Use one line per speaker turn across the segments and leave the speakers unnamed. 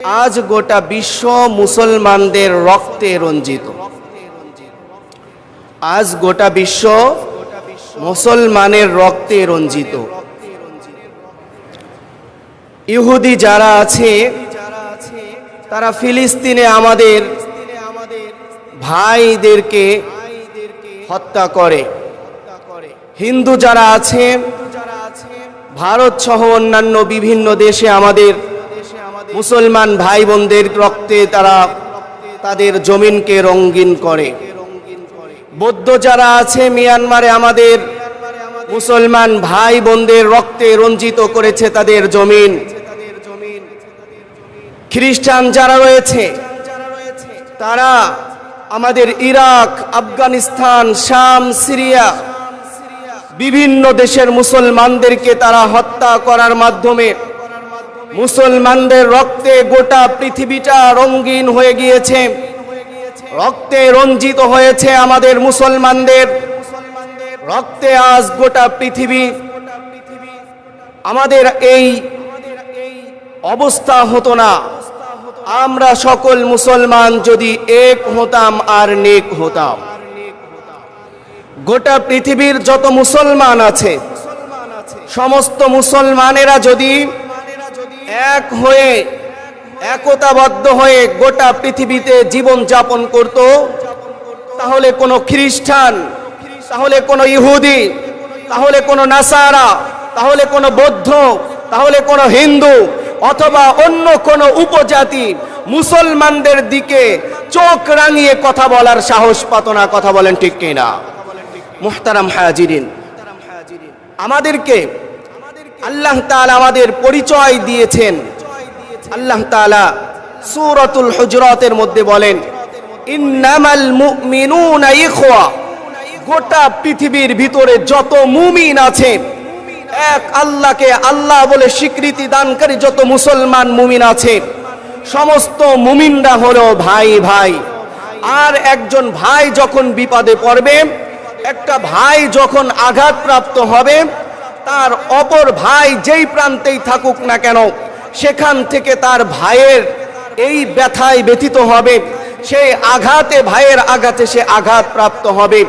আজ গোটা বিশ্ব মুসলমানদের রক্তে রঞ্জিত। আজ গোটা বিশ্ব মুসলমানের রক্তে রঞ্জিত। ইহুদি যারা আছে তারা ফিলিস্তিনে আমাদের ভাইদেরকে হত্যা করে। হিন্দু যারা আছে ভারত সহ অন্যান্য বিভিন্ন দেশে আমাদের মুসলমান ভাই বোনদের রক্তে তারা তাদের জমিনকে রঙিন করে। বৌদ্ধ যারা আছে মিয়ানমারে আমাদের মুসলমান ভাই বোনদের রক্তে রঞ্জিত করেছে তাদের জমিন। খ্রিস্টান যারা রয়েছে তারা আমাদের ইরাক, আফগানিস্তান, শাম, সিরিয়া বিভিন্ন দেশের মুসলমানদেরকে তারা হত্যা করার মাধ্যমে মুসলমানদের রক্তে গোটা পৃথিবীটা রঙিন হয়ে গিয়েছে, রক্তে রঞ্জিত হয়েছে। আমাদের মুসলমানদের রক্তে আজ গোটা পৃথিবী। আমাদের এই অবস্থা হতো না আমরা সকল মুসলমান যদি এক হতাম আর নেক হতাম। গোটা পৃথিবীর যত মুসলমান আছে সমস্ত মুসলমানেরা যদি এক হয়ে একতাবদ্ধ হয়ে গোটা পৃথিবীতে জীবন যাপন করত, তাহলে কোনো খ্রিস্টান, তাহলে কোনো ইহুদি, তাহলে কোনো নাসারা, তাহলে কোনো বৌদ্ধ, তাহলে কোনো হিন্দু অথবা অন্য কোনো উপজাতি মুসলমানদের দিকে চোখ রাঙিয়ে কথা বলার সাহস পাত না। কথা বলেন ঠিক কিনা? মুহতারাম হাজিরিন, আমাদেরকে আল্লাহ তাআলা আমাদের পরিচয় দিয়েছেন। আল্লাহ তাআলা সূরাতুল হুজুরাতের মধ্যে বলেন, ইন্নামাল মুমিনুনা ইখওয়া। গোটা পৃথিবীর ভিতরে যত মুমিন আছে, এক আল্লাহকে আল্লাহ বলে স্বীকৃতি দানকারী যত মুসলমান মুমিন আছে, সমস্ত মুমিনরা হলো ভাই ভাই। আর একজন ভাই যখন বিপদে পড়বে, একটা ভাই যখন আঘাতপ্রাপ্ত হবে, তার অপর ভাই যেই প্রান্তেই থাকুক না কেন সেখান থেকে তার ভাইয়ের এই ব্যথায় ব্যথিত হবে, সেই আঘাতে, ভাইয়ের আঘাতে সে আঘাতপ্রাপ্ত হবে।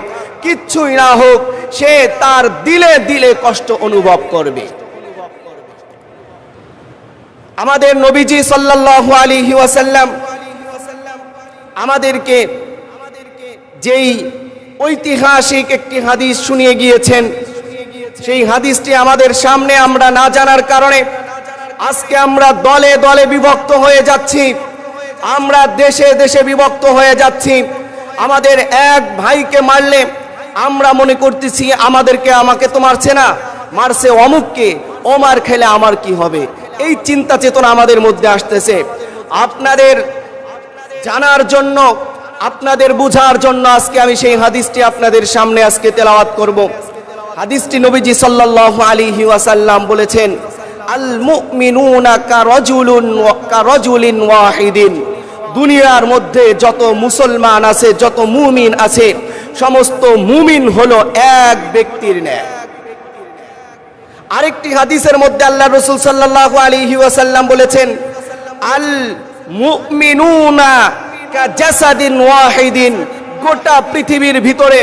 কিচ্ছুই না হোক, সে তার দিলে দিলে কষ্ট অনুভব করবে। আমাদের নবীজি সাল্লাল্লাহু আলাইহি ওয়াসাল্লাম আমাদেরকে যেই ঐতিহাসিক একটি হাদিস শুনিয়ে গিয়েছেন, সেই হাদিসটি আমাদের সামনে আমরা না জানার কারণে আজকে আমরা দলে দলে বিভক্ত হয়ে যাচ্ছি, আমরা দেশে দেশে বিভক্ত হয়ে যাচ্ছি। আমাদের এক ভাইকে মারলে আমরা মনে করতেছি আমাকে তো মারছে না, মারছে অমুককে, ও মার খেলে আমার কি হবে, এই চিন্তা চেতনা আমাদের মধ্যে আসতেছে। আপনাদের জানার জন্য, আপনাদের বুঝার জন্য আজকে আমি সেই হাদিসটি আপনাদের সামনে আজকে তেলাওয়াত করব। হাদিসটি নবীজি সাল্লাল্লাহু আলাইহি ওয়াসাল্লাম বলেছেন, আল মুমিনুনা কারাজুলিন ওয়াহিদিন। দুনিয়ার মধ্যে যত মুসলমান আছে, যত মুমিন আছে, সমস্ত মুমিন হলো এক ব্যক্তির ন্যায়। আরেকটি হাদিসের মধ্যে আল্লাহ রাসূল সাল্লাল্লাহু আলাইহি ওয়াসাল্লাম বলেছেন, আল মুমিনুনা কাজাসাদিন ওয়াহিদিন। গোটা পৃথিবীর ভিতরে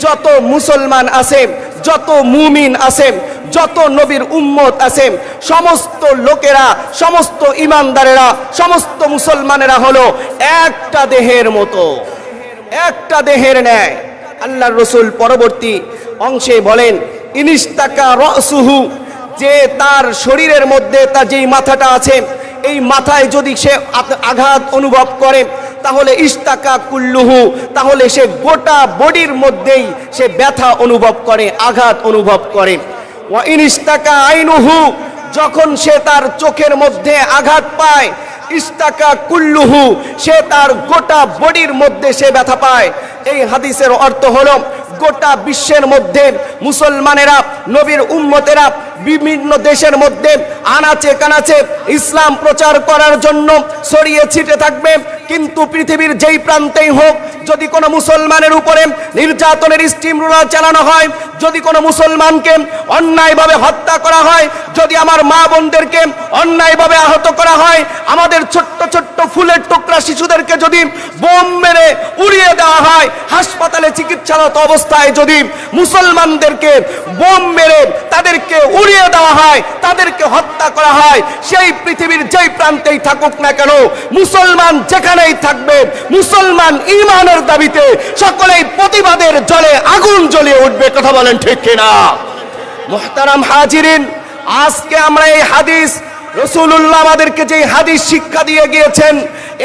যত মুসলমান আছে, যত মুমিন আছে, যত নবীর উম্মত আছে, সমস্ত লোকেরা, সমস্ত ইমানদারেরা, সমস্ত মুসলমানেরা হলো একটা দেহের মতো, একটা দেহের ন্যায়। আল্লাহর রাসূল পরবর্তী অংশে বলেন, ইনিস্তাকা রাসুহু, যে তার শরীরের মধ্যে তার যেই মাথাটা আছে, এই মাথায় যদি সে আঘাত অনুভব করে, তাহলে ইস্তাকা কুল্লুহু, তাহলে সে গোটা বডির মধ্যেই সে ব্যথা অনুভব করে, আঘাত অনুভব করে। ওয়া ইনিস্তাকা আইনুহু, যখন সে তার চোখের মধ্যে আঘাত পায়, ইস্তাকা কুল্লুহু, সে তার গোটা বডির মধ্যে সে ব্যথা পায়। এই হাদিসের অর্থ হলো গোটা বিশ্বের মধ্যে মুসলমানেরা, নবীর উম্মতেরা বিভিন্ন দেশের মধ্যে আনাচে কানাচে ইসলাম প্রচার করার জন্য ছড়িয়ে ছিটে থাকবে। কিন্তু পৃথিবীর যেই প্রান্তেই হোক, যদি কোনো মুসলমানের উপরে নির্যাতনের স্টিম রোলার চালানো হয়, যদি কোনো মুসলমানকে অন্যায়ভাবে হত্যা করা হয়, যদি আমার মা বোনদেরকে অন্যায়ভাবে আহত করা হয়, আমাদের ছোট্ট ছোট্ট ফুলের টুকরা শিশুদেরকে যদি বোম মেরে উড়িয়ে দেওয়া হয়, হাসপাতালে চিকিৎসারত অবস্থায় যদি মুসলমানদেরকে বোম মেরে তাদেরকে উড়িয়ে দেওয়া হয়, তাদেরকে হত্যা করা হয়, সেই পৃথিবীর যেই প্রান্তেই থাকুক না কেন, মুসলমান যেখানেই থাকবে, মুসলমান ঈমানের দাবিতে সকলেই প্রতিবাদের জলে আগুন জ্বলিয়ে উঠবে। কথা বলেন ঠিক কিনা? মুহতারাম হাজিরিন, আজকে আমরা এই হাদিস, রাসূলুল্লাহ আমাদেরকে যে হাদিস শিক্ষা দিয়ে গিয়েছেন,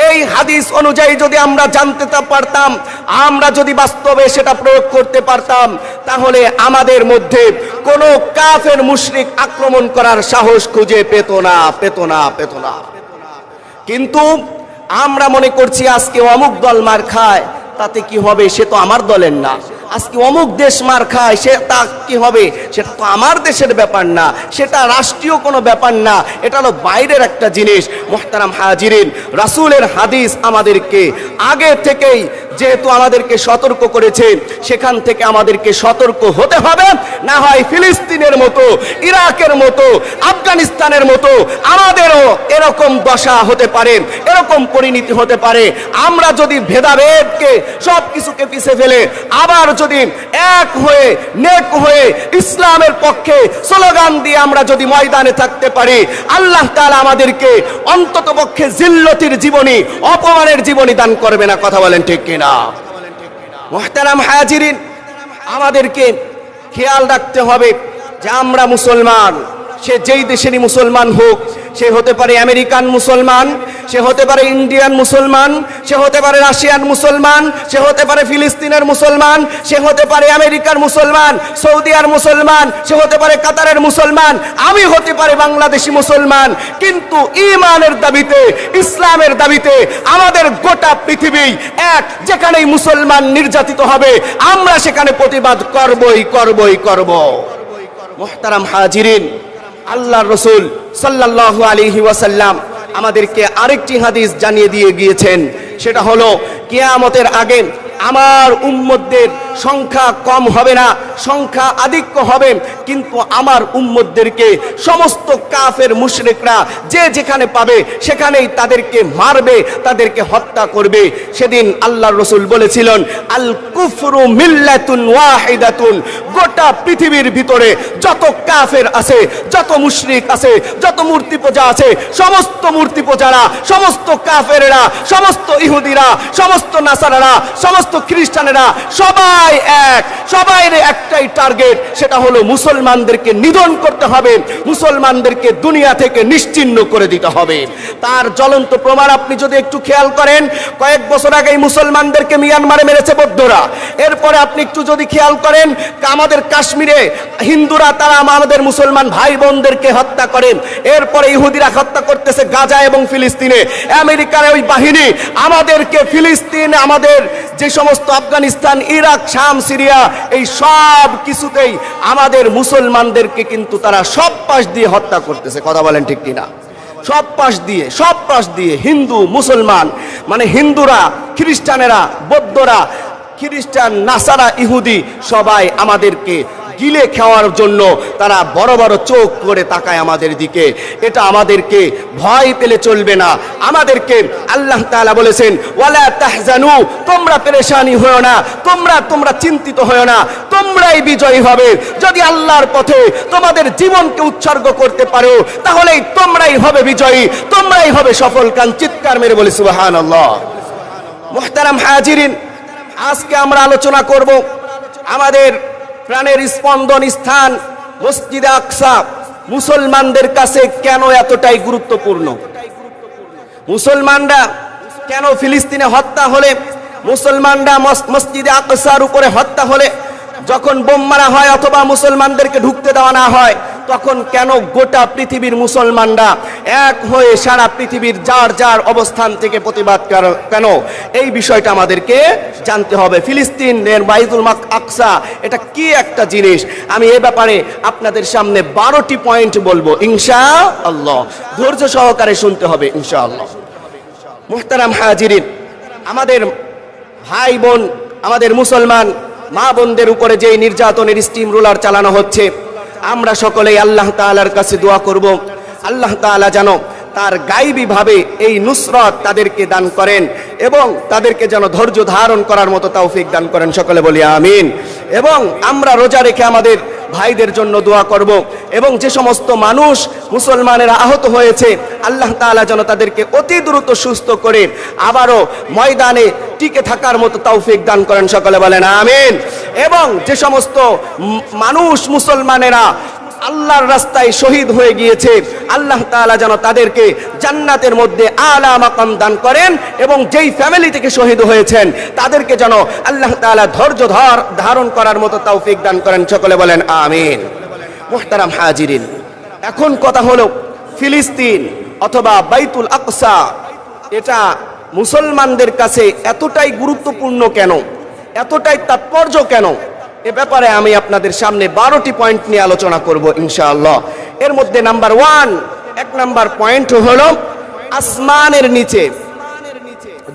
এই হাদিস অনুযায়ী যদি আমরা জানতে পারতাম, আমরা যদি বাস্তবে সেটা প্রয়োগ করতে পারতাম, তাহলে আমাদের মধ্যে কোনো কাফের মুশরিক আক্রমণ করার সাহস খুঁজে পেত না। কিন্তু আমরা মনে করছি আজকে অমুক দল মার খায়, তাতে কি হবে, সে তো আমার দলের না। আজকে অমুক দেশ মার খায়, সে তা কি হবে, সেটা তো আমার দেশের ব্যাপার না, সেটা রাষ্ট্রীয় কোনো ব্যাপার না, এটা হলো বাইরের একটা জিনিস। মুহতারাম হাজিরিন, রাসূলের হাদিস আমাদেরকে আগে থেকেই যেহেতু আমাদেরকে সতর্ক করেছে, সেখান থেকে আমাদেরকে সতর্ক হতে হবে। না হয় ফিলিস্তিনের মতো, ইরাকের মতো, আফগানিস্তানের মতো আমাদেরও এরকম দশা হতে পারে, এরকম পরিণতি হতে পারে। আমরা যদি ভেদাভেদকে সব কিছুকে পিছে ফেলে আবার যদি এক হয়ে নেক হয়ে ইসলামের পক্ষে স্লোগান দিয়ে আমরা যদি ময়দানে থাকতে পারি, আল্লাহ তাআলা আমাদেরকে অন্ততপক্ষে জিল্লতির জীবনী, অপমানের জীবনী দান করবে না। কথা বলেন ঠিক কিনা? মুহতারাম হাজিরিন, আমাদেরকে খেয়াল রাখতে হবে যে আমরা মুসলমান, সে যেই দেশেরই মুসলমান হোক, সে হতে পারে আমেরিকান মুসলমান, সে হতে পারে ইন্ডিয়ান মুসলমান, সে হতে পারে রাশিয়ান মুসলমান, সে হতে পারে ফিলিস্তিনের মুসলমান, সে হতে পারে আমেরিকার মুসলমান, সৌদিয়ার মুসলমান, সে হতে পারে কাতারের মুসলমান, আমি হতে পারে বাংলাদেশি মুসলমান। কিন্তু ঈমানের দাবিতে, ইসলামের দাবিতে আমাদের গোটা পৃথিবী এক, যেখানেই মুসলমান নির্যাতিত হবে আমরা সেখানে প্রতিবাদ করব। মুহতারাম হাজিরিন, আল্লাহর রাসূল সাল্লাল্লাহু আলাইহি ওয়াসাল্লাম আমাদেরকে আরেকটি হাদিস জানিয়ে দিয়ে গিয়েছেন, সেটা হলো কিয়ামতের আগে আমার উম্মতদের সংখ্যা কম হবে না, সংখ্যা আধিক্য হবে, কিন্তু আমার উম্মতদেরকে সমস্ত কাফের মুশরিকরা যে যেখানে পাবে সেখানেই তাদেরকে মারবে, তাদেরকে হত্যা করবে। সেদিন আল্লাহর রাসূল বলেছিলেন, আল কুফরু মিল্লাতুন ওয়াহিদাতুন, গোটা পৃথিবীর ভিতরে যত কাফের আছে, যত মুশরিক আছে, যত মূর্তি পূজা আছে, সমস্ত মূর্তি পূজারা, সমস্ত কাফেরেরা, সমস্ত ইহুদিরা, সমস্ত নাসারারা, সমস্ত খ্রিস্টানেরা সবাই এক, সবাইর একটাই টার্গেট, সেটা হলো মুসলমানদেরকে নিধন করতে হবে, মুসলমানদেরকে দুনিয়া থেকে নিশ্চিহ্ন করে দিতে হবে। তার জ্বলন্ত প্রমাণ আপনি যদি একটু খেয়াল করেন, কয়েক বছর আগেই মুসলমানদেরকে মিয়ানমারে মেরেছে বৌদ্ধরা। এরপরে আপনি একটু যদি খেয়াল করেন, আমাদের কাশ্মীরে হিন্দুরা তারা আমাদের মুসলমান ভাই বোনদেরকে হত্যা করেন। এরপরে ইহুদিরা হত্যা করতেছে গাজা এবং ফিলিস্তিনে। আমেরিকার ওই বাহিনী আমাদেরকে ফিলিস্তিন, আমাদের যে সমস্ত আফগানিস্তান, ইরাক, শাম, সিরিয়া, এই সব কিছুতেই আমাদের মুসলমানদেরকে কিন্তু তারা সব পাশ দিয়ে হত্যা করতেছে। কথা বলেন ঠিক কিনা? সব পাশ দিয়ে হিন্দু মুসলমান, মানে হিন্দুরা, খ্রিস্টানেরা, বৌদ্ধরা, খ্রিস্টান, নাসারা, ইহুদি সবাই আমাদেরকে গিলে খাওয়ার জন্য তারা বড় বড় চোখ করে তাকায় আমাদের দিকে। এটা আমাদেরকে ভয় পেলে চলবে না। আমাদেরকে আল্লাহ তাআলা বলেছেন, ওয়ালা তাহজানু, তোমরা পেরেশানি হয়ো না, তোমরা চিন্তিত হয়ো না, তোমরাই বিজয়ী হবে। যদি আল্লাহর পথে তোমাদের জীবনকে উৎসর্গ করতে পারো, তাহলেই তোমরাই হবে বিজয়ী, তোমরাই হবে সফল। কান চিৎকার মেরে বলি সুবহানাল্লাহ। মুহতারাম হাজিরিন, আজকে আমরা আলোচনা করব আমাদের প্রাণের স্পন্দন স্থান মসজিদে আকসা মুসলমানদের কাছে কেন এতটাই গুরুত্বপূর্ণ। মুসলমানরা কেন ফিলিস্তিনে হত্যা হলে, মুসলমানরা মসজিদে আকসার উপরে হত্যা হলে, যখন বোম মারা হয় অথবা মুসলমানদেরকে ঢুকতে দেওয়া না হয়, তখন কেন গোটা পৃথিবীর মুসলমানরা এক হয়ে সারা পৃথিবীর যার যার অবস্থান থেকে প্রতিবাদ কেন, এই বিষয়টা আমাদেরকে জানতে হবে। ফিলিস্তিনের বাইতুল আকসা এটা কি একটা জিনিস, আমি এ ব্যাপারে আপনাদের সামনে 12টি পয়েন্ট বলবো ইনশাআল্লাহ। ধৈর্য সহকারে শুনতে হবে ইনশাআল্লাহ। মুহতারাম হাজিরিন, আমাদের ভাই বোন, আমাদের মুসলমান মা বোনদের উপরে যে নির্যাতনের স্টিম রোলার চালানো হচ্ছে, আমরা সকলেই আল্লাহ তাআলার কাছে দোয়া করব, আল্লাহ তাআলা যেন তার গায়বী ভাবে এই নুসরত তাদেরকে দান করেন এবং তাদেরকে যেন ধৈর্য ধারণ করার মতো তৌফিক দান করেন। সকলে বলি আমিন। এবং আমরা রোজা রেখে আমাদের ভাইদের জন্য দোয়া করব এবং যে সমস্ত মানুষ মুসলমানেরা আহত হয়েছে, আল্লাহ তাআলা যেন তাদেরকে অতি দ্রুত সুস্থ করে আবারও ময়দানে টিকে থাকার মতো তৌফিক দান করেন। সকলে বলেন আমিন। এবং যে সমস্ত মানুষ মুসলমানেরা আল্লাহর রাস্তায় শহীদ হয়ে গিয়েছে, আল্লাহ তাআলা যেন তাদেরকে জান্নাতের মধ্যে আলা মাকাম দান করেন এবং যেই ফ্যামিলি থেকে শহীদ হয়েছেন তাদেরকে যেন আল্লাহ তাআলা ধৈর্য ধারণ করার মতো তৌফিক দান করেন। সকলে বলেন আমিন। মুহতারাম হাজিরিন, এখন কথা হলো ফিলিস্তিন অথবা বাইতুল আকসা এটা মুসলমানদের কাছে এতটাই গুরুত্বপূর্ণ কেন, এতটাই তাৎপর্য কেন, এ ব্যাপারে আমি আপনাদের সামনে 12টি পয়েন্ট নিয়ে আলোচনা করব ইনশাআল্লাহ। এর মধ্যে নাম্বার 1, 1 নাম্বার পয়েন্ট হলো আসমানের নিচে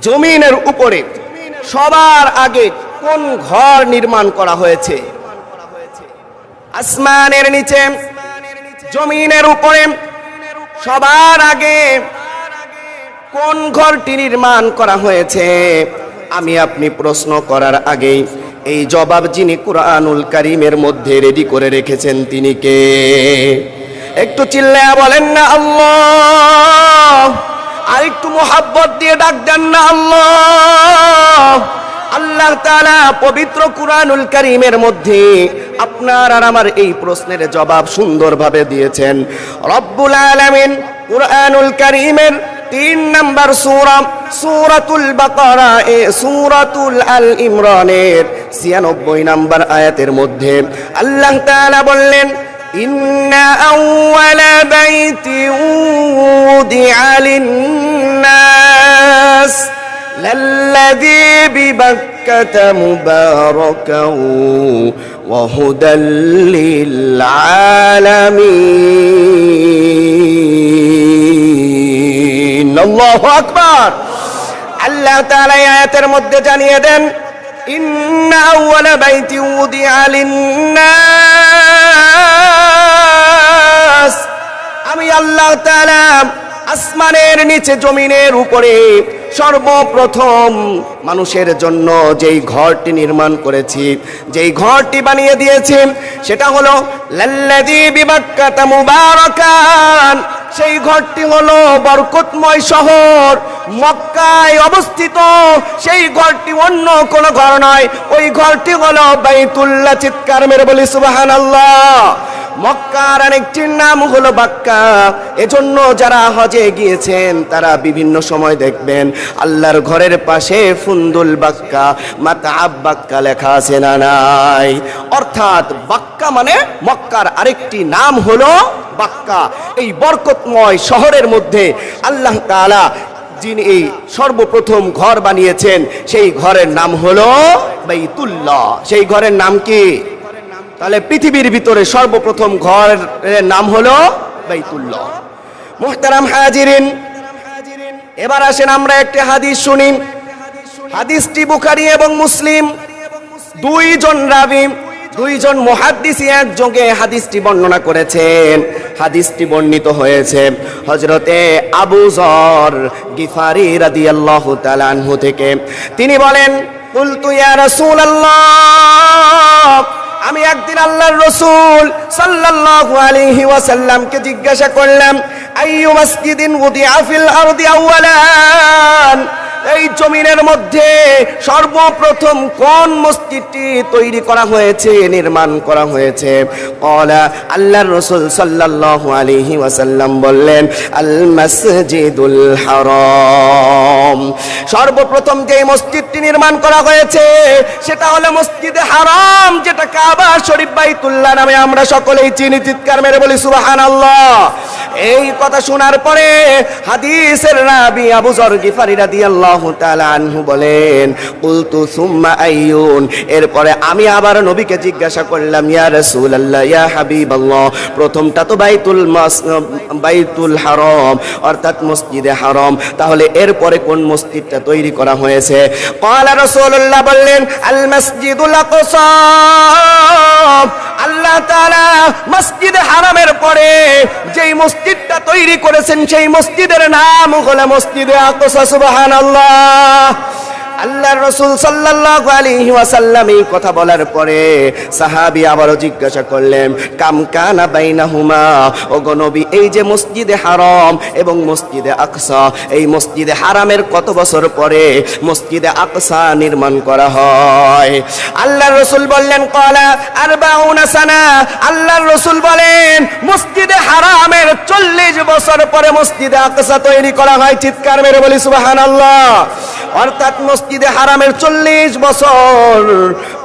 জমিনের উপরে সবার আগে কোন ঘর নির্মাণ করা হয়েছে? আসমানের নিচে জমিনের উপরে সবার আগে কোন ঘরটি নির্মাণ করা হয়েছে? আমি আপনি প্রশ্ন করার আগেই এই জবাব যিনি কুরআনুল কারীমের মধ্যে রেডি করে রেখেছেন তিনি কে? একটু চিল্লায়া বলেন না আল্লাহ, আর একটু মোহাব্বত দিয়ে ডাক দেন না আল্লাহ। আল্লাহ তাআলা পবিত্র কুরআনুল কারীমের মধ্যে আপনার আর আমার এই প্রশ্নের জবাব সুন্দরভাবে দিয়েছেন। রব্বুল আলামিন কুরআনুল কারীমের 3 নম্বর সূরা সূরাতুল বাকারা সূরাতুল আল ইমরানের 96 নম্বর আয়াতের মধ্যে আল্লাহ তাআলা বললেন, ইন্না আউওয়ালা বাইতিন উদিআ লিন-নাস লাল্লাযী বিবাক্কাতা মুবারাকান ওয়া হুদাল লিল আলামিন। আল্লাহু আকবার। আল্লাহ তাআলা আয়াতের মধ্যে জানিয়ে দেন, ইন্না আউওয়ালা বাইতিন উদিআ লিন-নাস, আমি আল্লাহ তাআলা আসমানের নিচে জমিনের উপরে সর্বপ্রথম মানুষের জন্য যেই ঘরটি নির্মাণ করেছি, যেই ঘরটি বানিয়ে দিয়েছি, সেটা হলো লাল্লাযী বিবাক্কাতা মুবারাকান, সেই ঘরটি হলো বরকতময় শহর মক্কায় অবস্থিত। সেই ঘরটি অন্য কোনো ঘর নয়, ওই ঘরটি হলো বাইতুল্লাহ। চিৎকার মেরে বলি সুবহানাল্লাহ। মক্কার আরেকটির নাম হলো বাক্কা। এজন্য যারা হজে গিয়েছেন তারা বিভিন্ন সময় দেখবেন আল্লাহর ঘরের পাশে ফুন্দুল বাক্কা মাতআব বাক্কা লেখা আছে না নাই? অর্থাৎ বাক্কা মানে মক্কার আরেকটি নাম হলো বাক্কা। এই বরকতময় শহরের মধ্যে আল্লাহ তাআলা যিনি এই সর্বপ্রথম ঘর বানিয়েছেন সেই ঘরের নাম হলো বাইতুল্লাহ। সেই ঘরের নাম কি? তাহলে পৃথিবীর ভিতরে সর্বপ্রথম ঘরের নাম হলো বাইতুল্লাহ। মুহতারাম হাজিরিন, এবার আসেন আমরা একটি হাদিস শুনি। হাদিসটি বুখারী এবং মুসলিম দুইজন রাবী, দুইজন মুহাদ্দিস একযোগে হাদিসটি বর্ণনা করেছেন। হাদিসটি বর্ণিত হয়েছে হযরতে আবু যর গিফারি রাদিয়াল্লাহু তাআলা আনহু থেকে। তিনি বলেন, কুলতু ইয়া রাসূলুল্লাহ, আমি একদিন আল্লাহর রাসূল সাল্লাল্লাহু আলাইহি ওয়াসাল্লামকে জিজ্ঞাসা করলাম, আইয়ু মাসজিদিন উদিআ ফিল আরদি আওয়ালান, এই জমিনের মধ্যে সর্বপ্রথম কোন মসজিদটি তৈরি করা হয়েছে, নির্মাণ করা হয়েছে? ক্বালা, আল্লাহর রাসূল সাল্লাল্লাহু আলাইহি ওয়াসাল্লাম বললেন, আল মসজিদুল হারাম। সর্বপ্রথম যে মসজিদটি নির্মাণ করা হয়েছে সেটা হলো মসজিদে হারাম, যেটা কাবা শরীফ বাইতুল্লাহ নামে আমরা সকলেই চিনি। চিৎকার মেরে বলি সুবহানাল্লাহ। এই কথা শোনার পরে হাদিসের রাবি আবু যর গিফারি রাদিয়াল্লাহু তাআলা আনহু বলেন, কুলতু সুম্মা আইয়ুন, এরপরে আমি আবার নবীকে জিজ্ঞাসা করলাম, ইয়া রাসূলুল্লাহ, ইয়া হাবিবাল্লাহ, প্রথমটা তো বাইতুল হারাম অর্থাৎ মসজিদে হারাম, তাহলে এরপরে কোন মসজিদটা তৈরি করা হয়েছে? ক্বালা, রাসূলুল্লাহ বললেন, আল মসজিদুল আকসা। আল্লাহ তাআলা মসজিদে হারামের পরে যেই মসজিদটা তৈরি করেছেন সেই মসজিদের নাম হলো মসজিদে আকসা। সুবহানাল্লাহ। আল্লাহর রাসূল সাল্লাল্লাহু আলাইহি ওয়াসাল্লাম এই কথা বলার পরে সাহাবী আবারও জিজ্ঞাসা করলেন, কাম কানা বাইনাহুমা, ওগো নবী, এই যে মসজিদে হারাম এবং মসজিদে আকসা, এই মসজিদে হারামের কত বছর পরে মসজিদে আকসা নির্মাণ করা হয়? আল্লাহর রাসূল বললেন, ক্বালা আরবাউনা সানা। আল্লাহর রাসূল বলেন, মসজিদে হারামের 40 বছর পরে মসজিদে আকসা তৈরি করা হয়। চিৎকার মেরে বলি সুবহানাল্লাহ। অর্থাৎ মসজিদে হারামের 40 বছর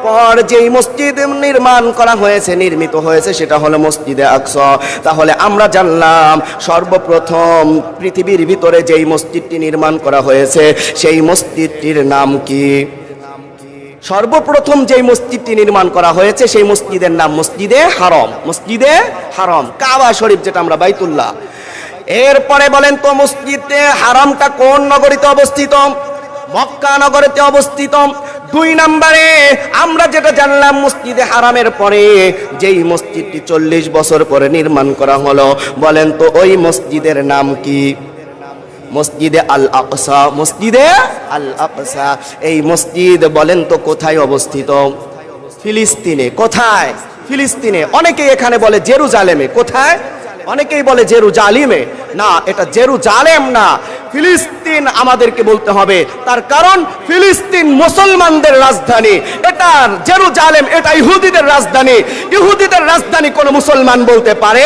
পর যেই মসজিদ নির্মাণ করা হয়েছে, নির্মিত হয়েছে, সেটা হলো মসজিদে আকসা। তাহলে আমরা জানলাম সর্বপ্রথম পৃথিবীর ভিতরে যেই মসজিদটি নির্মাণ করা হয়েছে সেই মসজিদটির নাম কি? সর্বপ্রথম যেই মসজিদটি নির্মাণ করা হয়েছে সেই মসজিদের নাম মসজিদে হারাম। মসজিদে হারাম, কাবা শরীফ যেটা আমরা বাইতুল্লাহ। এরপরে বলেন তো মসজিদে হারামটা কোন নগরীতে অবস্থিত? মক্কা নগরীতে অবস্থিত। 2 নম্বরে আমরা যেটা জানলাম, মসজিদে হারামের পরে যেই মসজিদটি 40 বছর পরে নির্মাণ করা হলো, বলেন তো ওই মসজিদের নাম কি? মসজিদে আল আকসা। মসজিদে আল আকসা, এই মসজিদ বলেন তো কোথায় অবস্থিত? ফিলিস্তিনে। কোথায়? ফিলিস্তিনে। অনেকেই এখানে বলে জেরুজালেমে। কোথায়? অনেকেই বলে জেরুজালিমে। না, এটা জেরুজালেম না, ফিলিস্তিন আমাদেরকে বলতে হবে। তার কারণ ফিলিস্তিন মুসলমানদের রাজধানী, এটা জেরুজালেম এটা ইহুদিদের রাজধানী। ইহুদিদের রাজধানী কোন মুসলমান বলতে পারে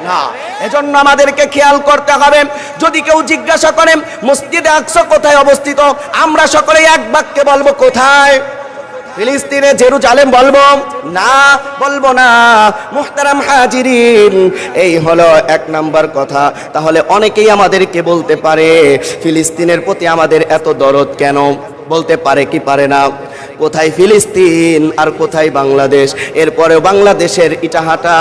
না। এজন্য আমাদেরকে খেয়াল করতে হবে, যদি কেউ জিজ্ঞাসা করেন মসজিদে আকসা কোথায় অবস্থিত, আমরা সকলেই এক বাক্যে বলবো কোথায়? ফিলিস্তিনে, জেরুজালেম বলবো না, বলবো না। মুহতারাম হাজিরিন, এই হলো 1 নাম্বার কথা। তাহলে অনেকেই আমাদেরকে বলতে পারে ফিলিস্তিনের প্রতি আমাদের এত দরদ কেন? বলতে পারে কি পারে না? কোথায় ফিলিস্তিন আর কোথায় বাংলাদেশ? এরপরে বাংলাদেশের ইটাহাটা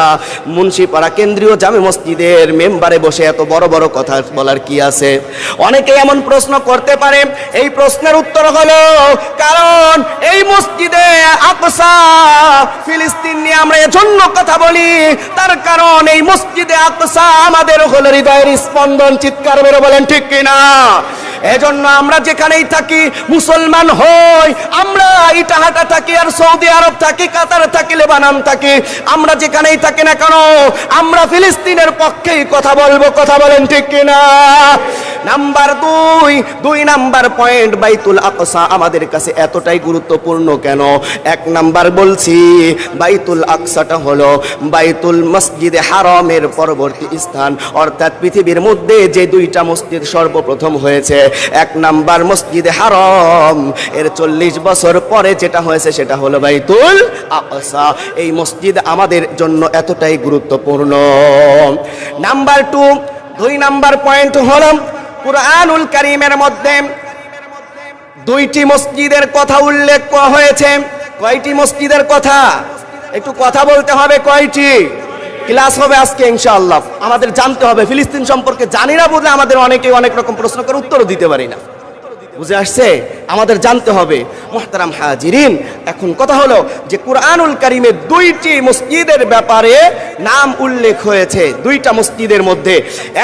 মুন্সিপাড়া কেন্দ্রীয় জামে মসজিদের মেম্বারে বসে এত বড় বড় কথা বলার কি আছে? অনেকে এমন প্রশ্ন করতে পারে। এই প্রশ্নের উত্তর হলো, কারণ এই মসজিদে আকসা ফিলিস্তিন নিয়ে আমরা এজন্য কথা বলি, তার কারণ এই মসজিদে আকসা আমাদের হলো হৃদয়ের স্পন্দন। চিৎকার মেরে বলেন ঠিক কিনা? এজন্য আমরা যেখানেই থাকি, মুসলমান হই, আমরা ইটাহাটা থাকি আর সৌদি আরব থাকি, কাতার থাকি, লেবানন থাকি, আমরা যেখানেই থাকি না কেন আমরা ফিলিস্তিনের পক্ষেই কথা বলবো। কথা বলেন ঠিক কিনা? নাম্বার 2 নাম্বার পয়েন্ট, বাইতুল আকসা আমাদের কাছে এতটাই গুরুত্বপূর্ণ কেন? 1 নাম্বার বলছি, বাইতুল আকসাটা হলো বাইতুল মসজিদে হারামের পরবর্তী স্থান। অর্থাৎ পৃথিবীর মধ্যে যে 2টা মসজিদ সর্বপ্রথম হয়েছে, 1 নাম্বার মসজিদে হারাম, এর 40 বছর পরে যেটা হয়েছে সেটা হলো বাইতুল আকসা। এই মসজিদ আমাদের জন্য এতটাই গুরুত্বপূর্ণ। নাম্বার 2 নাম্বার পয়েন্ট হলো, কুরআনুল কারীমের মধ্যে 2টি মসজিদের কথা উল্লেখ করা হয়েছে। কয়টি মসজিদের কথা? একটু কথা বলতে হবে। কয়টি? ক্লাস হবে আজকে ইনশাআল্লাহ। আমাদের জানতে হবে, ফিলিস্তিন সম্পর্কে জানি না বলে আমাদের অনেকেই অনেক রকম প্রশ্ন করে উত্তরও দিতে পারি না। বুঝে আসছে? আমাদের জানতে হবে। মুহতারাম হাজিরিন, এখন কথা হলো যে কুরআনুল কারীমে 2টি মসজিদের ব্যাপারে নাম উল্লেখ হয়েছে। 2টা মসজিদের মধ্যে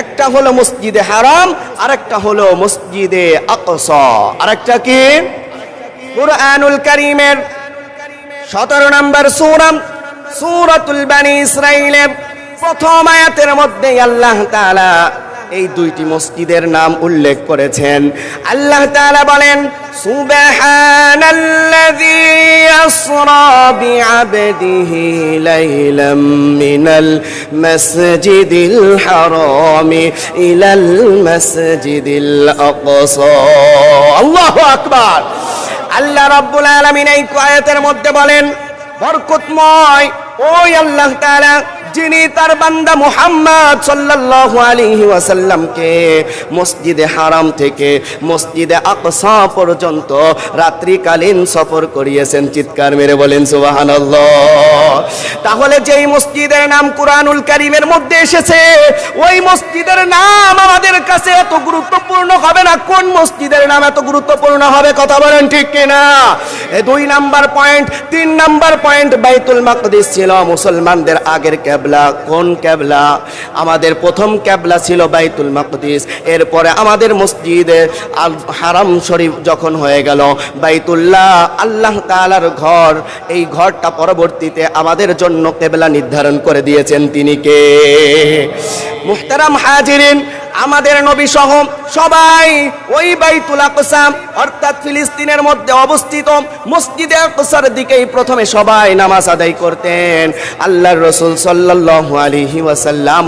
একটা হলো মসজিদে হারাম, আরেকটা হলো মসজিদে আকসা। আরেকটা কি? কুরআনুল কারীমের 17 নম্বর সূরা, সূরাতুল বানি ইসরাঈলের প্রথম আয়াতের মধ্যে আল্লাহ তাআলা এই দুইটি মসজিদের নাম উল্লেখ করেছেন। আল্লাহ তাআলা বলেন সুবহানাল্লাযী আসরা বিআবদিহি লাইলাম মিনাল মাসজিদিল হারামি ইলাল মাসজিদিল আকসা। আল্লাহু আকবার। আল্লাহ রাব্বুল আলামিন এই আয়াতের মধ্যে বলেন বরকতময় ওই আল্লাহ তাআলা যিনি তার বান্দা মুহাম্মদ সাল্লাল্লাহু আলাইহি ওয়াসাল্লামকে মসজিদে হারাম থেকে মসজিদে আকসা পর্যন্ত রাত্রিকালীন সফর করিয়েছেন। চিৎকার মেরে বলেন সুবহানাল্লাহ। তাহলে যেই মসজিদের নাম কুরআনুল কারীমের মধ্যে এসেছে ওই মসজিদের নাম আমাদের কাছে এত গুরুত্বপূর্ণ হবে না? কোন মসজিদের নাম এত গুরুত্বপূর্ণ হবে? কথা বলেন ঠিক কিনা? 2 নাম্বার পয়েন্ট। 3 নাম্বার পয়েন্ট, বাইতুল মাকদিস ছিল মুসলমানদের আগের কেবলা। কোন কেবলা? আমাদের প্রথম কেবলা ছিল বাইতুল মাকদিস। এরপরে আমাদের মসজিদে আল হারাম শরীফ যখন হয়ে গেল বাইতুল্লাহ আল্লাহ তাআলার ঘর, এই ঘরটা পরবর্তীতে আমাদের জন্য কেবলা নির্ধারণ করে দিয়েছেন তিনি কে? মুহতারাম হাজিরিন, আমাদের নবী সহ সবাই ওই বাইতুল আকসা অর্থাৎ ফিলিস্তিনের মধ্যে অবস্থিত মসজিদে আকসার দিকেই প্রথমে সবাই নামাজ আদায় করতেন। আল্লাহর রাসূল সাল্লাল্লাহু আলাইহি ওয়াসাল্লাম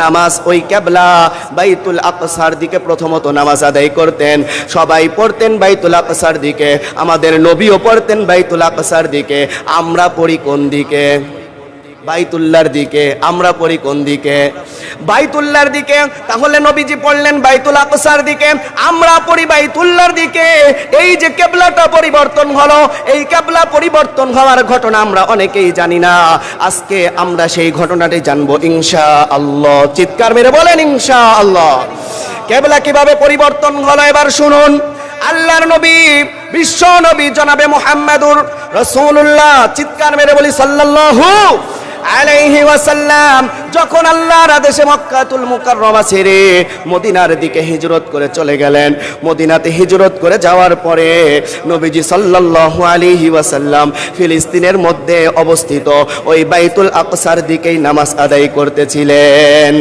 নামাজ ওই কিবলা বাইতুল আকসার দিকে প্রথমত নামাজ আদায় করতেন। সবাই পড়তেন বাইতুল আকসার দিকে, আমাদের নবীও পড়তেন বাইতুল আকসার দিকে। আমরা পড়ি কোন দিকে? বাইতুল্লাহর দিকে। আমরা পড়ি কোন দিকে? বাইতুল্লাহর দিকে। তাহলে নবীজি পড়লেন বাইতুল আকসার দিকে, আমরা পড়ি বাইতুল্লাহর দিকে। এই যে কিবলাটা পরিবর্তন হলো, এই কিবলা পরিবর্তন হওয়ার ঘটনা আমরা অনেকেই জানি না। আজকে আমরা সেই ঘটনাটি জানবো ইনশাআল্লাহ। চিৎকার মেরে বলেন ইনশাআল্লাহ। কিবলা কিভাবে পরিবর্তন হলো এবার শুনুন। আল্লাহর নবী, বিশ্ব নবী জনাবে মুহাম্মদুর রাসূলুল্লাহ, চিৎকার মেরে বলি সাল্লাল্লাহু আলাইহি ওয়াসাল্লাম, যখন আল্লাহর আদেশে মক্কাতুল মুকাররমা ছেড়ে মদিনার দিকে হিজরত করে চলে গেলেন। মদিনাতে হিজরত করে যাওয়ার পরে নবীজি সাল্লাল্লাহু আলাইহি ওয়াসাল্লাম ফিলিস্তিনের মধ্যে অবস্থিত ওই বাইতুল আকসার দিকেই নামাজ আদায় করতেছিলেন।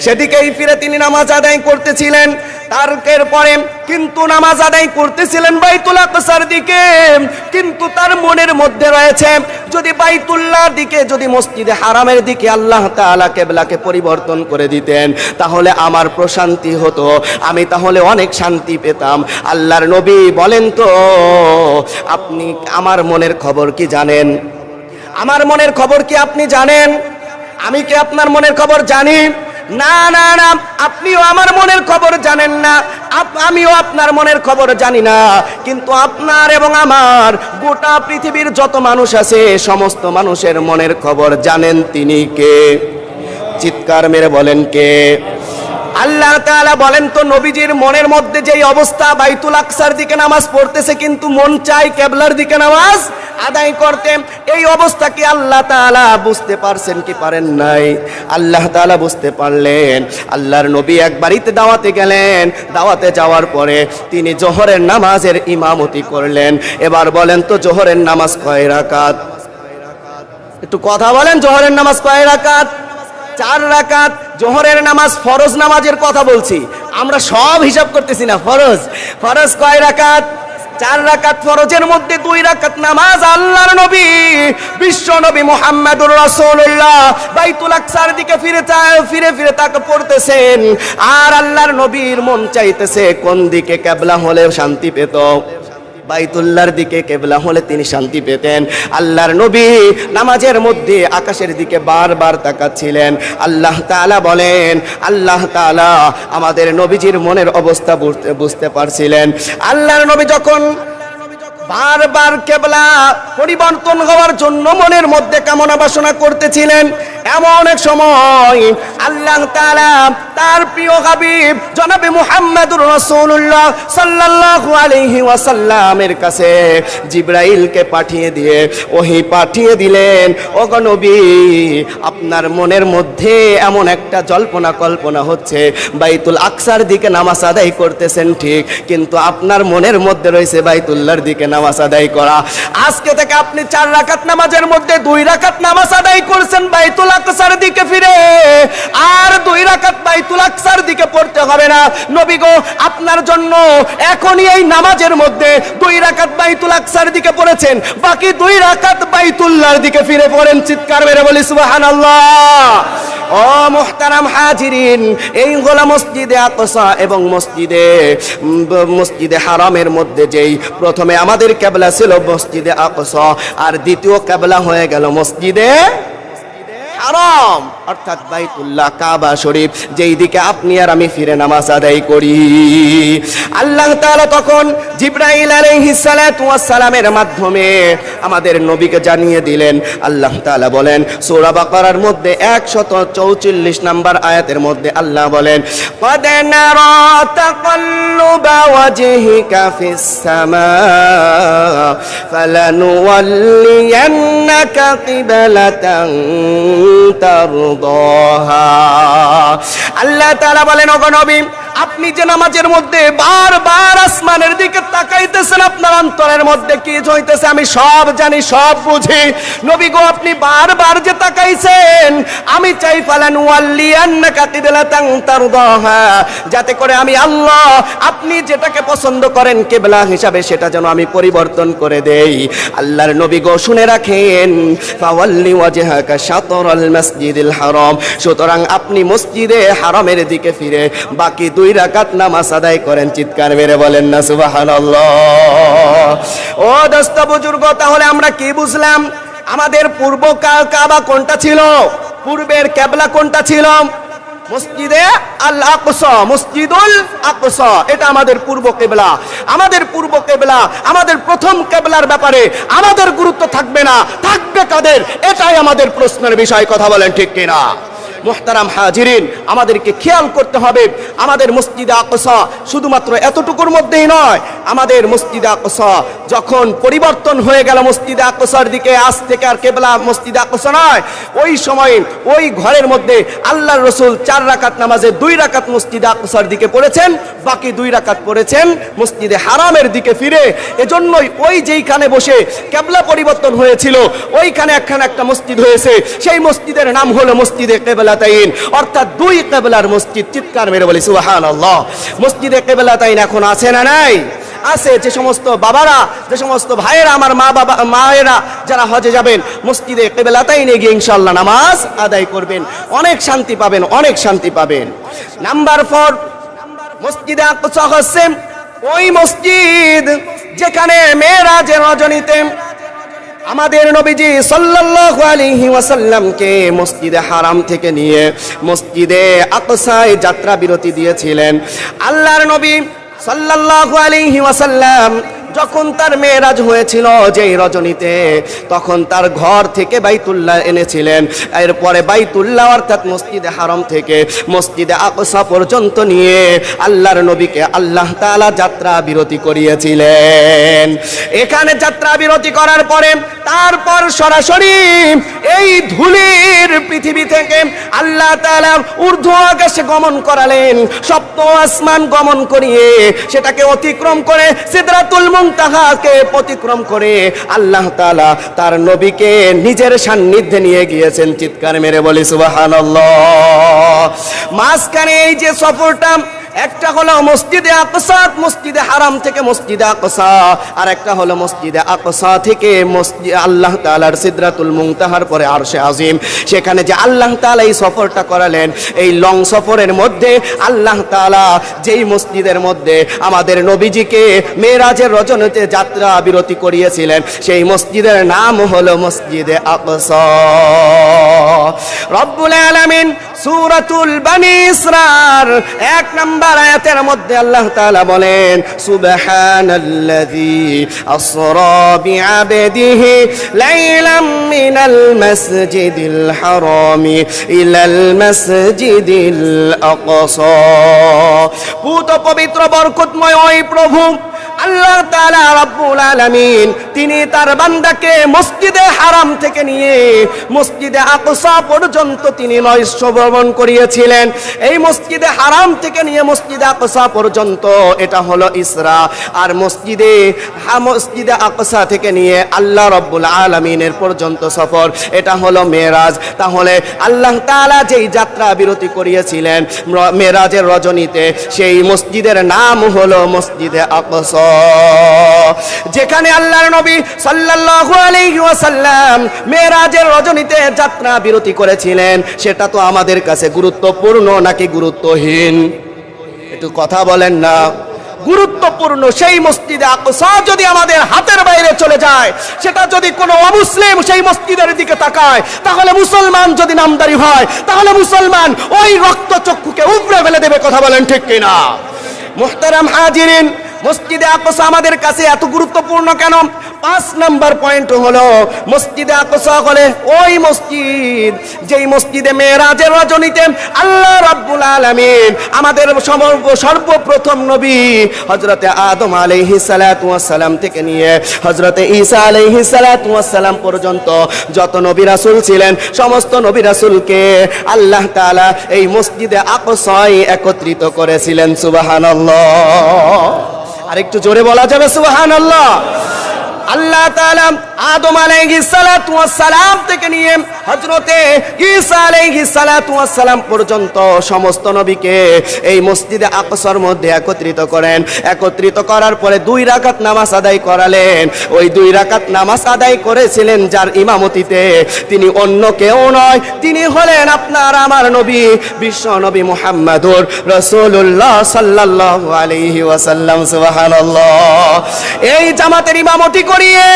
সেদিকেই ফিরে তিনি নামাজ আদায় করতেছিলেন। তার পরে কিন্তু নামাজ আদায় করতেছিলেন বাইতুল আকসার দিকে, কিন্তু তার মনের মধ্যে রয়েছে যদি বাইতুল্লাহর দিকে, যদি মসজিদে হারামের দিকে আল্লাহ তাআলা কিবলাকে পরিবর্তন করে দিতেন তাহলে আমার প্রশান্তি হতো, আমি তাহলে অনেক শান্তি পেতাম। আল্লাহর নবী বলেন তো আপনি আমার মনের খবর কি জানেন? আমার মনের খবর কি আপনি জানেন? আমি কি আপনার মনের খবর জানি? না না না, আপনিও আমার মনের খবর জানেন না, আমিও আপনার মনের খবর জানি না। কিন্তু আপনার এবং আমার গোটা পৃথিবীর যত মানুষ আছে সমস্ত মানুষের মনের খবর জানেন তিনি কে? চিৎকার মেরে বলেন কে? আল্লাহ তাআলা বলেন তো নবীজির মনের মধ্যে যেই অবস্থা, বাইতুল আকসার দিকে নামাজ পড়তেছে কিন্তু মন চাই কিবলার দিকে নামাজ আদায় করতে, এই অবস্থা কি আল্লাহ তাআলা বুঝতে পারছেন কি পারেন নাই? আল্লাহ তাআলা বুঝতে পারলেন। আল্লাহর নবী এক বাড়িতে দাওয়াতে গেলেন। দাওয়াতে যাওয়ার পরে তিনি জোহরের নামাজের ইমামতি করলেন। এবার বলেন তো জোহরের নামাজ কয় রাকাত? একটু কথা বলেন, জোহরের নামাজ কয় রাকাত? 4 রাকাত। জোহরের নামাজ ফরজ নামাজের কথা বলছি, আমরা সব হিসাব করতেছি না। ফরজ ফরজ কয় রাকাত? 4 রাকাত। ফরজের মধ্যে 2 রাকাত নামাজ আল্লাহর নবী বিশ্ব নবী মুহাম্মদুর রাসূলুল্লাহ বাইতুল আকসার দিকে ফিরে ফিরে তাকে পড়তেছেন। আর আল্লাহর নবীর মন চাইতেছে কোন দিকে কিবলা হলে শান্তি পেত? বাইতুল্লাহর দিকে কিবলা হলে তিনি শান্তি পেতেন। আল্লাহর নবী নামাজের মধ্যে আকাশের দিকে বারবার তাকাচ্ছিলেন। আল্লাহ তাআলা বলেন, আল্লাহ তাআলা আমাদের নবীজির মনের অবস্থা বুঝতে পারছিলেন। আল্লাহর নবী যখন বারবার কিবলা পরিবর্তন হওয়ার জন্য মনের মধ্যে কামনা বাসনা করতেছিলেন, এমন এক সময় আল্লাহ তাআলা তার প্রিয় হাবিব জনাবে মুহাম্মদুর রাসূলুল্লাহ সাল্লাল্লাহু আলাইহি ওয়াসাল্লামের কাছে জিবরাইলকে পাঠিয়ে দিয়ে ওহী পাঠিয়ে দিলেন, ওগো নবী আপনার মনের মধ্যে এমন একটা জল্পনা কল্পনা হচ্ছে, বাইতুল আকসার দিকে নামাজ আদায় করতেছেন ঠিক, কিন্তু আপনার মনের মধ্যে রয়েছে বাইতুল্লাহর দিকে নামাজ নামাজ আদায় করা। আজকে থেকে আপনি 4 রাকাত নামাজের মধ্যে 2 রাকাত নামাজ আদায় করছেন বাইতুল আকসার দিকে ফিরে, আর 2 রাকাত বাইতুল আকসার দিকে পড়তে হবে না। নবী গো আপনার জন্য এখনই এই নামাজের মধ্যে 2 রাকাত বাইতুল আকসার দিকে পড়েছেন, বাকি 2 রাকাত বাইতুল্লাহর দিকে ফিরে পড়েন। চিৎকার মেরে বলি সুবহানাল্লাহ। ও মুহতারাম হাজিরিন, এই হলো মসজিদে আকসা এবং মসজিদে হারামের মধ্যে যেই প্রথমে আমাদের কিবলা ছিল মসজিদে আকসা, আর দ্বিতীয় কিবলা হয়ে গেল মসজিদে হারাম অর্থাৎ বাইতুল্লাহ কাবা শরীফ, যেই দিকে আপনি আর আমি ফিরে নামাজ আদায় করি। আল্লাহ তাআলা তখন জিবরাইল আলাইহিস সালাতু ওয়াস সালামের মাধ্যমে আমাদের নবীকে জানিয়ে দিলেন। আল্লাহ তাআলা বলেন সূরা বাকারার মধ্যে 144 নম্বর আয়াতের মধ্যে আল্লাহ বলেন, ক্বাদ নারা তাকাল্লুবা ওয়াজহিকা ফিস সামা ফালানুওয়াল্লিয়ান্নাকা কিবলাতান তারদাহা। আল্লাহ তাআলা বলেন, ওগো নবী আপনি যে নামাজের মধ্যে বারবার আসমানের দিকে তাকাইতেছেন, আপনার অন্তরের মধ্যে কি হইতেছে আমি সব জানি, সব বুঝি। নবী গো আপনি বারবার যে তাকাইছেন, আমি চাই ফালানুওয়াল্লিয়ান্নাকা কিবলাতান তারদাহা, যাতে করে আমি আল্লাহ আপনি যেটাকে পছন্দ করেন কিবলা হিসাবে সেটা যেন আমি পরিবর্তন করে দেই। আল্লাহর নবী গো শুনে রাখেন, ফাওয়াল্লি ওয়াজহাকা শাতরাল মাসজিদিল হারাম, সুতরাং আপনি মসজিদে হারামের দিকে ফিরে বাকি 2 রাকাত নামাজ আদায় করেন। চিৎকার মেরে বলেন না সুবহানাল্লাহ। ও দোস্ত বুজুর্গ, তাহলে আমরা কি বুঝলাম? আমাদের পূর্ব কাবা কোনটা ছিল? পূর্বের কিবলা কোনটা ছিল? মসজিদে আল আকসা, মসজিদুল আকসা, এটা আমাদের পূর্ব কিবলা। আমাদের পূর্ব কিবলা, আমাদের প্রথম কিবলার ব্যাপারে আমাদের গুরুত্ব থাকবে না, থাকবে কাদের? এটাই আমাদের প্রশ্নের বিষয়। কথা বলেন ঠিক কিনা? মুহতারাম হাজিরিন, আমাদেরকে খেয়াল করতে হবে আমাদের মসজিদে আকসা শুধুমাত্র এতটুকুর মধ্যেই নয়। আমাদের মসজিদে আকসা যখন পরিবর্তন হয়ে গেল মসজিদে আকসার দিকে, আজ থেকে আর কিবলা মসজিদে আকসা নয়, ওই সময় ওই ঘরের মধ্যে আল্লাহর রাসূল 4 রাকাত নামাজে 2 রাকাত মসজিদে আকসার দিকে পড়েছেন, বাকি 2 রাকাত পড়েছেন মসজিদে হারামের দিকে ফিরে। এজন্যই ওই যেইখানে বসে কিবলা পরিবর্তন হয়েছিল ওইখানে একখানে একটা মসজিদ হয়েছে, সেই মসজিদের নাম হলো মসজিদে কিবলাতাইন, অর্থাৎ 2 কিবলার মসজিদ। চিৎকার মেরে বলি সুবহানাল্লাহ। মসজিদে কিবলাতাইন এখন আছে না নাই? আছে। যে সমস্ত বাবারা, যে সমস্ত ভাইয়েরা, আমার মায়েরা যারা হজে যাবেন, মসজিদে কিবলাতাইনে গিয়ে ইনশাআল্লাহ নামাজ আদায় করবেন, অনেক শান্তি পাবেন, অনেক শান্তি পাবেন। নাম্বার 4, মসজিদে আকসা হচ্ছে ওই মসজিদ যেখানে মেরাজের রজনীতে আমাদের নবীজি সাল্লাল্লাহু আলাইহি ওয়াসাল্লামকে মসজিদে হারাম থেকে নিয়ে মসজিদে আকসায় যাত্রা বিরতি দিয়েছিলেন। আল্লাহর নবী সাল্লাল্লাহু আলাইহি ওয়াসাল্লাম যখন তার মেরাজ হয়েছিল যেই রজনীতে, তখন তার ঘর থেকে বাইতুল্লাহ এনেছিলেন। এরপরে বাইতুল্লাহ অর্থাৎ মসজিদে হারাম থেকে মসজিদে আকসা পর্যন্ত নিয়ে আল্লাহর নবীকে আল্লাহ তাআলা যাত্রা বিরতি করিয়েছিলেন। এখানে যাত্রা বিরতি করার পরে তারপর সরাসরি এই ধুলির পৃথিবী থেকে আল্লাহ তাআলা ঊর্ধ্ব আকাশে গমন করালেন। সপ্তম আসমান গমন করিয়ে সেটাকে অতিক্রম করে সিদরাতুল মুনতাহাকে অতিক্রম করে আল্লাহ তাআলা তার নবীকে নিজের সান্নিধ্যে নিয়ে গিয়েছেন। চিৎকার মেরে বলি সুবহানাল্লাহ। মাঝখানে এই যে সফরটা, একটা হলো মসজিদে আকসা, মসজিদে হারাম থেকে মসজিদে আকসা, আর একটা হলো মসজিদে আকসা থেকে মসজিদ আল্লাহ তাআলার সিদরাতুল মুনতাহার পরে আরশে আজিম। সেখানে যে আল্লাহ তাআলা এই সফরটা করালেন, এই লং সফরের মধ্যে আল্লাহ তাআলা যেই মসজিদের মধ্যে আমাদের নবীজিকে মেরাজের রজনীতে যাত্রা বিরতি করিয়েছিলেন, সেই মসজিদের নাম হলো মসজিদে আকসা। রব্বুল আলামিন সূরাতুল বনি ইসরার 1 নম্বর আয়াতের মধ্যে আল্লাহ তাআলা বলেন, সুবহানাল্লাযী আসরা বিআবদিহি লাইলাম মিনাল মাসজিদিল হারামি ইলাল মাসজিদিল আকসা। পুত পবিত্র বরকতময় ওই প্রভু আল্লাহ তাআলা রাব্বুল আলামিন তিনি তার বান্দাকে মসজিদে হারাম থেকে নিয়ে মসজিদে আকসা পর্যন্ত তিনি নৈশ ভ্রমণ করিয়েছিলেন। এই মসজিদে হারাম থেকে নিয়ে মসজিদে আকসা পর্যন্ত এটা হলো ইসরা, আর মসজিদে আকসা থেকে নিয়ে আল্লাহ রাব্বুল আলামিনের পর্যন্ত সফর এটা হলো মেরাজ। তাহলে আল্লাহ তাআলা যেই যাত্রা বিরতি করিয়েছিলেন মেরাজের রজনীতে, সেই মসজিদের নাম হলো মসজিদে আকসা, যেখানে আল্লাহর নবী সাল্লাল্লাহু আলাইহি ওয়াসাল্লাম মেরাজের রজনীতে যাত্রা বিরতি করেছিলেন। সেটা তো আমাদের কাছে গুরুত্বপূর্ণ নাকি গুরুত্বহীন? একটু কথা বলেন না। গুরুত্বপূর্ণ। সেই মসজিদে আকসা যদি আমাদের হাতের বাইরে চলে যায়, সেটা যদি কোনো অমুসলিম সেই মসজিদের দিকে তাকায়, তাহলে মুসলমান যদি নামদারি হয়, তাহলে মুসলমান ওই রক্তচক্ষুকে উপড়ে ফেলে দেবে। কথা বলেন ঠিক কিনা? মুহতারাম হাজিরিন, মসজিদে আকসা আমাদের কাছে এত গুরুত্বপূর্ণ কেন? 5 নম্বর পয়েন্ট হলো মসজিদে আকসা হলে ওই মসজিদ যেই মসজিদে মেরাজের রজনীতে আল্লাহ রাব্বুল আলামিন আমাদের সর্বপ্রথম নবী হযরতে আদম আলাইহিস সালাতু ওয়াস সালাম থেকে নিয়ে হযরতে ঈসা আলাইহিস সালাতু ওয়াস সালাম পর্যন্ত যত নবী রাসূল ছিলেন, সমস্ত নবী রাসূলকে আল্লাহ তাআলা এই মসজিদে আকসায় একত্রিত করেছিলেন। সুবহানাল্লাহ। আর একটু জোরে বলা যাবে সুবহানাল্লাহ। আল্লাহ তাআলা আদম আলাইহিস সালাতু ওয়াস সালাম থেকে নিয়ে হযরতে ঈসা আলাইহিস সালাতু ওয়াস সালাম পর্যন্ত সমস্ত নবীকে এই মসজিদে আকসার মধ্যে একত্রিত করেন। একত্রিত করার পরে 2 রাকাত নামাজ আদায় করালেন। ওই 2 রাকাত নামাজ আদায় করেছিলেন যার ইমামতিতে, তিনি অন্য কেউ নয়, তিনি হলেন আপনার আমার নবী বিশ্ব নবী মুহাম্মদুর রাসূলুল্লাহ সাল্লাল্লাহু আলাইহি ওয়াসাল্লাম। সুবহানাল্লাহ। এই জামাতের ইমামতি করিয়ে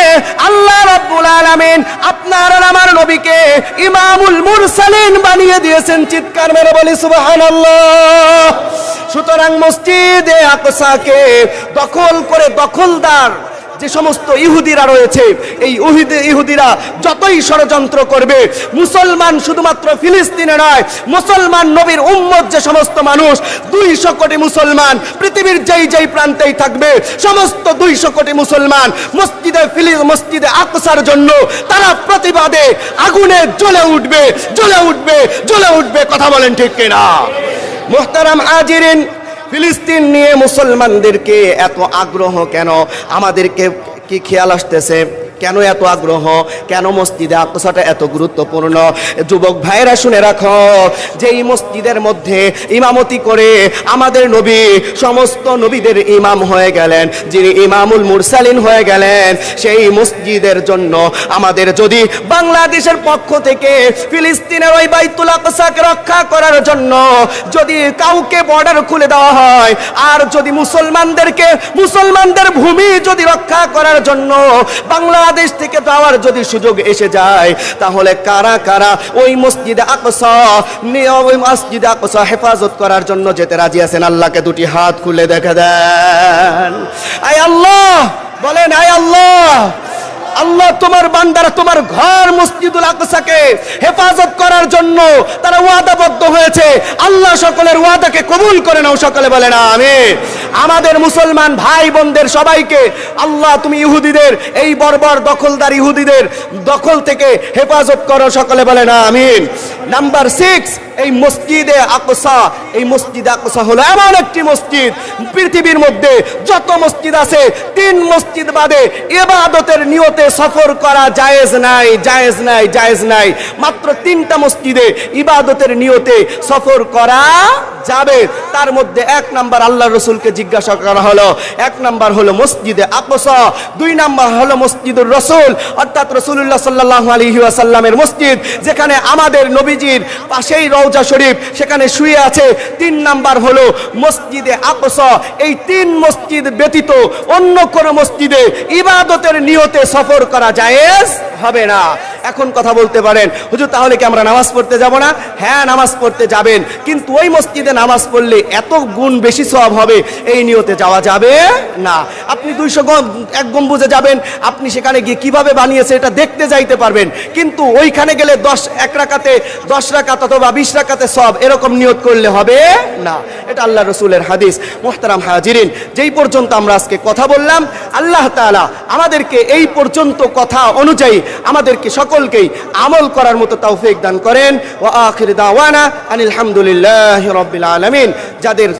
আল্লাহ রাব্বুল আলামিন আপনার আমার নবীকে ইমামুল মুরসালিন বানিয়ে দিয়েছেন। চিৎকার মেরে বলি সুবহানাল্লাহ। সুতরাং মসজিদে আকসাকে দখল করে দখলদার যে সমস্ত ইহুদিরা রয়েছে, এই ইহুদিরা যতই ষড়যন্ত্র করবে, মুসলমান শুধুমাত্র ফিলিস্তিনে নয়, মুসলমান নবীর উম্মত যে সমস্ত মানুষ 200 কোটি মুসলমান পৃথিবীর যেই প্রান্তেই থাকবে, সমস্ত 200 কোটি মুসলমান মসজিদে আকসার জন্য তারা প্রতিবাদে আগুনে জ্বলে উঠবে, জ্বলে উঠবে, জ্বলে উঠবে। কথা বলেন ঠিক কিনা? মুহতারাম হাজিরিন, ফিলিস্তিন নিয়ে মুসলমানদেরকে এত আগ্রহ কেন? আমাদেরকে কি খেয়াল আসতেছে? কেন এত আগ্রহ? কেন মসজিদে আকসাটা এত গুরুত্বপূর্ণ? যুবক ভাইরা শুনে রাখো, যে এই মসজিদের মধ্যে ইমামতি করে আমাদের নবী সমস্ত নবীদের ইমাম হয়ে গেলেন, যিনি ইমামুল মুরসালিন হয়ে গেলেন, সেই মসজিদের জন্য আমাদের যদি বাংলাদেশের পক্ষ থেকে ফিলিস্তিনের ওই বাইতুল আকসাকে রক্ষা করার জন্য যদি কাউকে বর্ডার খুলে দেওয়া হয়, আর যদি মুসলমানদের ভূমি যদি রক্ষা করার জন্য বাংলাদেশ থেকে যাওয়ার যদি সুযোগ এসে যায়, তাহলে কারা কারা ওই মসজিদে আকসা হেফাজত করার জন্য যেতে রাজি আছেন? আল্লাহকে 2টি হাত খুলে দেখে দেন। আয় আল্লাহ, বলেন আয় আল্লাহ। আল্লাহ, তোমার বান্দারা তোমার ঘর মসজিদুল আকসাকে হেফাজত করার জন্য তারা ওয়াদাবদ্ধ হয়েছে। আল্লাহ সকলের ওয়াদাকে কবুল করে নাও। সকলে বলেন আমিন। আমাদের মুসলমান ভাই বোনদের সবাইকে আল্লাহ তুমি ইহুদিদের এই বর্বর দখলদার ইহুদিদের দখল থেকে হেফাজত করো। সকলে বলেন আমিন। নাম্বার 6, এই মসজিদে আকসা, এই মসজিদে আকসা হলো এমন একটি মসজিদ, পৃথিবীর মধ্যে যত মসজিদ আছে 3 মসজিদ বাদে ইবাদতের নিয়তে সফর করা জায়েজ নাই, জায়েজ নাই, জায়েজ নাই। মাত্র 3টা মসজিদে ইবাদতের নিয়তে সফর করা যাবে। তার মধ্যে 1 নাম্বার আল্লাহর রাসূলকে জিজ্ঞাসা করা হলো, 1 নাম্বার হলো মসজিদে আকসা, 2 নাম্বার হলো মসজিদুর রাসূল অর্থাৎ রাসূলুল্লাহ সাল্লাল্লাহু আলাইহি ওয়াসাল্লামের মসজিদ, যেখানে আমাদের নবীজির পাশেই রওজা শরীফ, সেখানে শুয়ে আছে। 3 নাম্বার হলো মসজিদে আকসা। এই 3 মসজিদ ব্যতীত অন্য কোন মসজিদে ইবাদতের নিয়তে সফর করা জায়েজ হবে না। এখন কথা বলতে পারেন, হুজুর তাহলে কি আমরা নামাজ পড়তে যাব না? হ্যাঁ, নামাজ পড়তে যাবেন, কিন্তু ওই মসজিদে নামাজ পড়লে এত গুণ বেশি সওয়াব হবে এই নিয়তে যাওয়া যাবে না। আপনি 201 গম্বুজে যাবেন, আপনি সেখানে গিয়ে কিভাবে বানিয়েছে এটা দেখতে যাইতে পারবেন, কিন্তু ওইখানে গেলে 1 রাকাতে 10 রাকাত অথবা 20 রাকাতে সওয়াব এরকম নিয়ত করলে হবে না। এটা আল্লাহ রসুলের হাদিস। মুহতারাম হাজিরিন, যেই পর্যন্ত আমরা আজকে কথা বললাম, আল্লাহ তাআলা আমাদেরকে এই পর্যন্ত কথা অনুযায়ী আমাদেরকে সকলকেই আমল করার মতো তৌফিক দান করেন। ওয়া আখির দাওয়ানা আনিল হামদুলিল্লাহি রাব্বিল আলামিন। যাদের